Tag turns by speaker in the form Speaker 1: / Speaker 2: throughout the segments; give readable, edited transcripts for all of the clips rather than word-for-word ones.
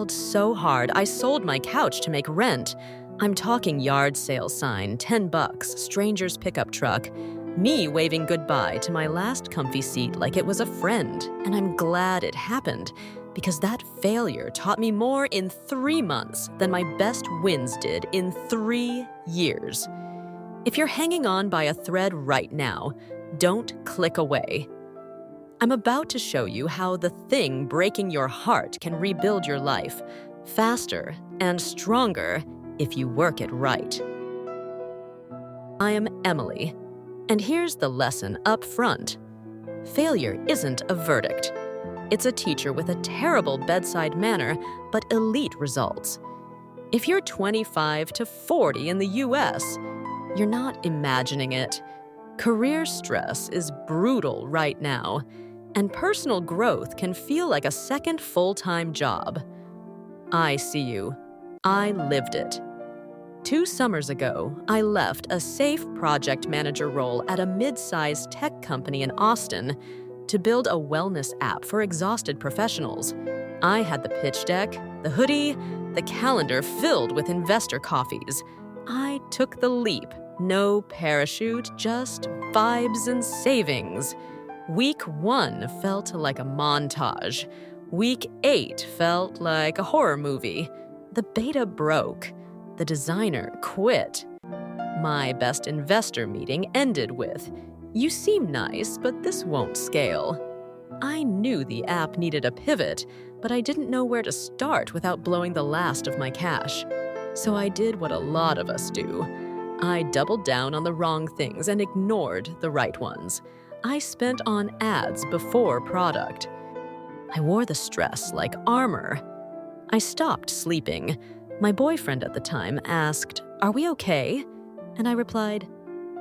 Speaker 1: failed so hard, I sold my couch to make rent. I'm talking yard sale sign, $10, stranger's pickup truck, me waving goodbye to my last comfy seat like it was a friend. And I'm glad it happened, because that failure taught me more in 3 months than my best wins did in 3 years. If you're hanging on by a thread right now, don't click away. I'm about to show you how the thing breaking your heart can rebuild your life faster and stronger if you work it right. I am Emily, and here's the lesson up front. Failure isn't a verdict. It's a teacher with a terrible bedside manner, but elite results. If you're 25 to 40 in the US, you're not imagining it. Career stress is brutal right now, and personal growth can feel like a second full-time job. I see you. I lived it. 2 summers ago, I left a safe project manager role at a mid-sized tech company in Austin to build a wellness app for exhausted professionals. I had the pitch deck, the hoodie, the calendar filled with investor coffees. I took the leap. No parachute, just vibes and savings. Week 1 felt like a montage. Week 8 felt like a horror movie. The beta broke. The designer quit. My best investor meeting ended with, "You seem nice, but this won't scale." I knew the app needed a pivot, but I didn't know where to start without blowing the last of my cash. So I did what a lot of us do. I doubled down on the wrong things and ignored the right ones. I spent on ads before product. I wore the stress like armor. I stopped sleeping. My boyfriend at the time asked, "Are we okay?" And I replied,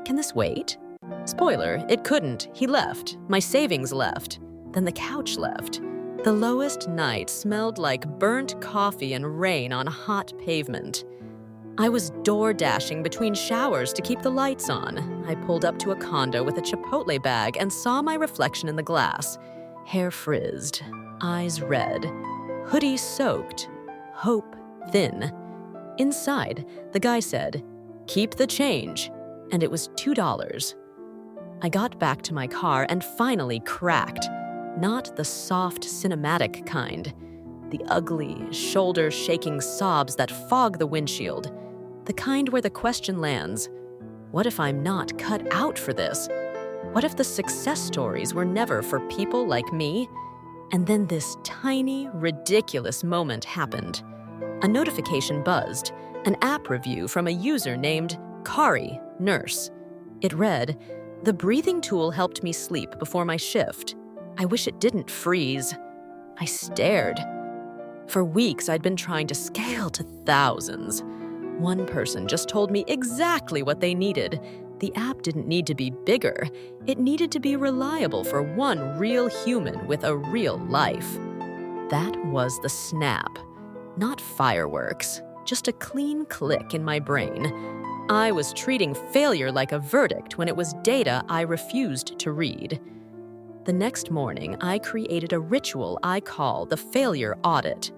Speaker 1: "Can this wait?" Spoiler, it couldn't. He left. My savings left. Then the couch left. The lowest night smelled like burnt coffee and rain on hot pavement. I was door dashing between showers to keep the lights on. I pulled up to a condo with a Chipotle bag and saw my reflection in the glass. Hair frizzed, eyes red, hoodie soaked, hope thin. Inside, the guy said, "Keep the change," and it was $2. I got back to my car and finally cracked. Not the soft, cinematic kind. The ugly, shoulder-shaking sobs that fog the windshield. The kind where the question lands, what if I'm not cut out for this? What if the success stories were never for people like me? And then this tiny, ridiculous moment happened. A notification buzzed, an app review from a user named Kari, nurse. It read, "The breathing tool helped me sleep before my shift. I wish it didn't freeze." I stared. For weeks, I'd been trying to scale to thousands. One person just told me exactly what they needed. The app didn't need to be bigger. It needed to be reliable for one real human with a real life. That was the snap. Not fireworks, just a clean click in my brain. I was treating failure like a verdict when it was data I refused to read. The next morning, I created a ritual I call the failure audit.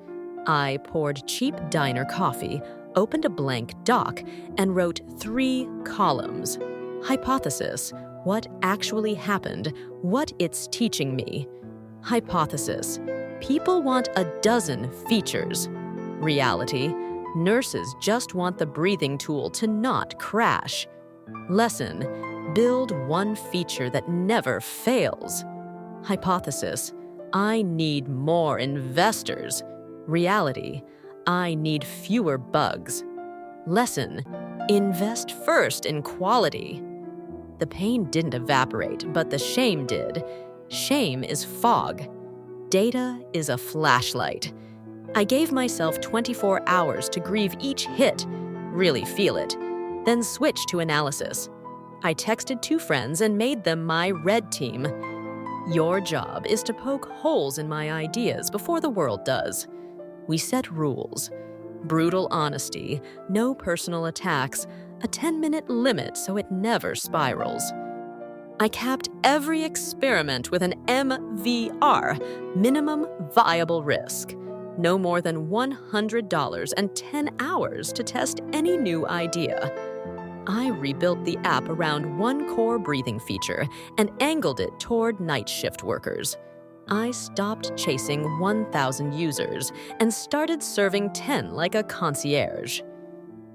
Speaker 1: I poured cheap diner coffee, opened a blank doc, and wrote 3 columns. Hypothesis, what actually happened, what it's teaching me. Hypothesis, people want a dozen features. Reality, nurses just want the breathing tool to not crash. Lesson, build one feature that never fails. Hypothesis, I need more investors. Reality, I need fewer bugs. Lesson, invest first in quality. The pain didn't evaporate, but the shame did. Shame is fog. Data is a flashlight. I gave myself 24 hours to grieve each hit, really feel it, then switch to analysis. I texted 2 friends and made them my red team. Your job is to poke holes in my ideas before the world does. We set rules. Brutal honesty, no personal attacks, a 10-minute limit so it never spirals. I capped every experiment with an MVR, minimum viable risk. no more than $100 and 10 hours to test any new idea. I rebuilt the app around one core breathing feature and angled it toward night shift workers. I stopped chasing 1,000 users and started serving 10 like a concierge.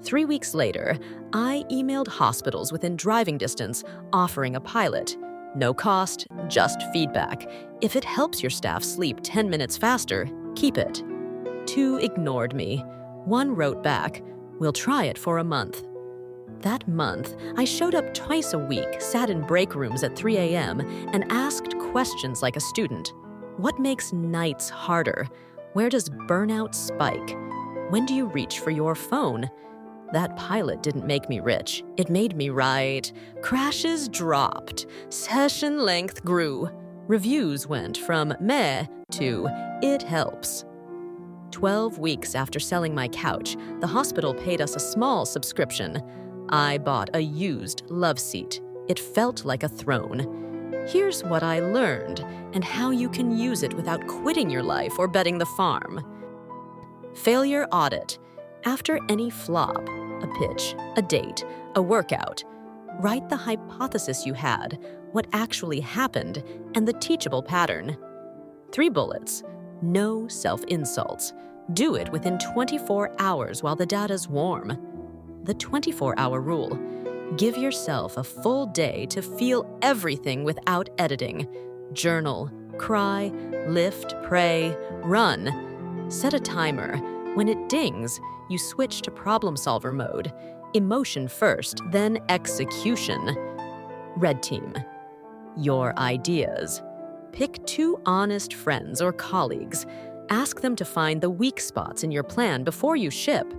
Speaker 1: 3 weeks later, I emailed hospitals within driving distance offering a pilot. No cost, just feedback. If it helps your staff sleep 10 minutes faster, keep it. 2 ignored me. 1 wrote back, "We'll try it for a month." That month, I showed up twice a week, sat in break rooms at 3 a.m., and asked questions like a student. What makes nights harder? Where does burnout spike? When do you reach for your phone? That pilot didn't make me rich. It made me write. Crashes dropped. Session length grew. Reviews went from meh to it helps. 12 weeks after selling my couch, the hospital paid us a small subscription. I bought a used love seat. It felt like a throne. Here's what I learned and how you can use it without quitting your life or betting the farm. Failure audit. After any flop, a pitch, a date, a workout, write the hypothesis you had, what actually happened, and the teachable pattern. 3 bullets. No self-insults. Do it within 24 hours while the data's warm. The 24-hour rule. Give yourself a full day to feel everything without editing. Journal, cry, lift, pray, run. Set a timer. When it dings, you switch to problem solver mode. Emotion first, then execution. Red team. Your ideas. Pick 2 honest friends or colleagues. Ask them to find the weak spots in your plan before you ship.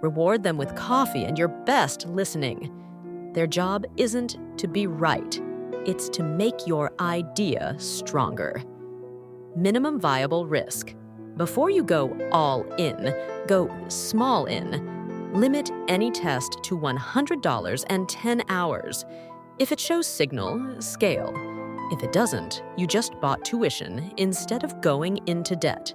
Speaker 1: Reward them with coffee and your best listening. Their job isn't to be right. It's to make your idea stronger. Minimum viable risk. Before you go all in, go small in. Limit any test to $100 and 10 hours. If it shows signal, scale. If it doesn't, you just bought tuition instead of going into debt.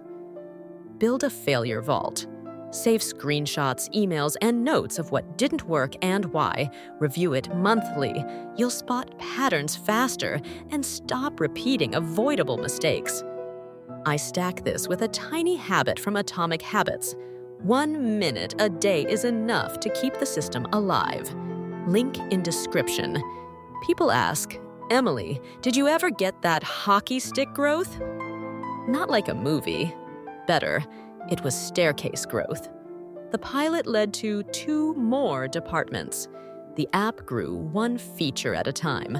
Speaker 1: Build a failure vault. Save screenshots, emails, and notes of what didn't work and why. Review it monthly. You'll spot patterns faster and stop repeating avoidable mistakes. I stack this with a tiny habit from Atomic Habits. 1 minute a day is enough to keep the system alive. Link in description. People ask, "Emily, did you ever get that hockey stick growth?" Not like a movie. Better, it was staircase growth. The pilot led to 2 more departments. The app grew 1 feature at a time.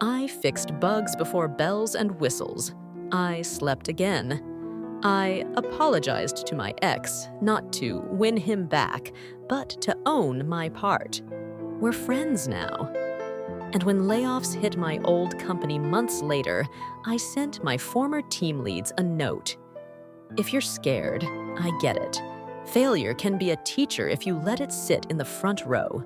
Speaker 1: I fixed bugs before bells and whistles. I slept again. I apologized to my ex, not to win him back, but to own my part. We're friends now. And when layoffs hit my old company months later, I sent my former team leads a note. If you're scared, I get it. Failure can be a teacher if you let it sit in the front row.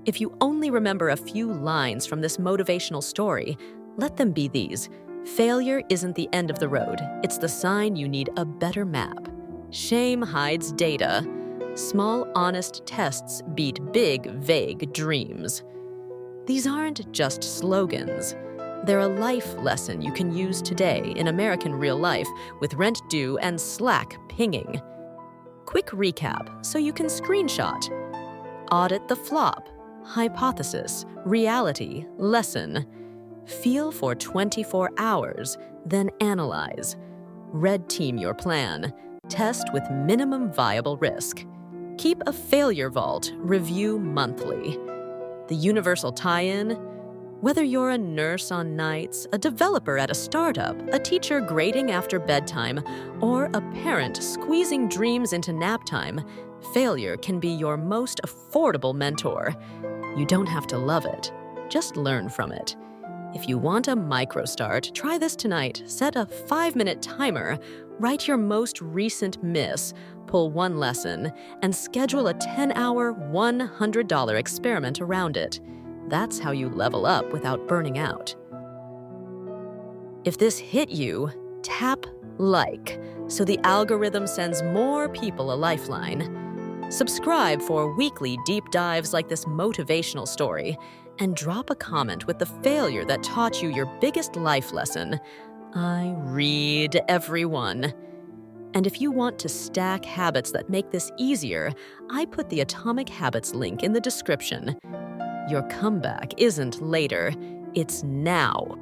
Speaker 1: If you only remember a few lines from this motivational story, let them be these. Failure isn't the end of the road. It's the sign you need a better map. Shame hides data. Small, honest tests beat big, vague dreams. These aren't just slogans. They're a life lesson you can use today in American real life with rent due and Slack pinging. Quick recap so you can screenshot. Audit the flop. Hypothesis, reality, lesson. Feel for 24 hours, then analyze. Red team your plan. Test with minimum viable risk. Keep a failure vault. Review monthly. The universal tie-in? Whether you're a nurse on nights, a developer at a startup, a teacher grading after bedtime, or a parent squeezing dreams into nap time, failure can be your most affordable mentor. You don't have to love it. Just learn from it. If you want a micro-start, try this tonight. Set a 5-minute timer, write your most recent miss, pull 1 lesson, and schedule a 10-hour, $100 experiment around it. That's how you level up without burning out. If this hit you, tap like. so the algorithm sends more people a lifeline. Subscribe for weekly deep dives like this motivational story, and drop a comment with the failure that taught you your biggest life lesson. I read everyone. And if you want to stack habits that make this easier, I put the Atomic Habits link in the description. Your comeback isn't later, it's now.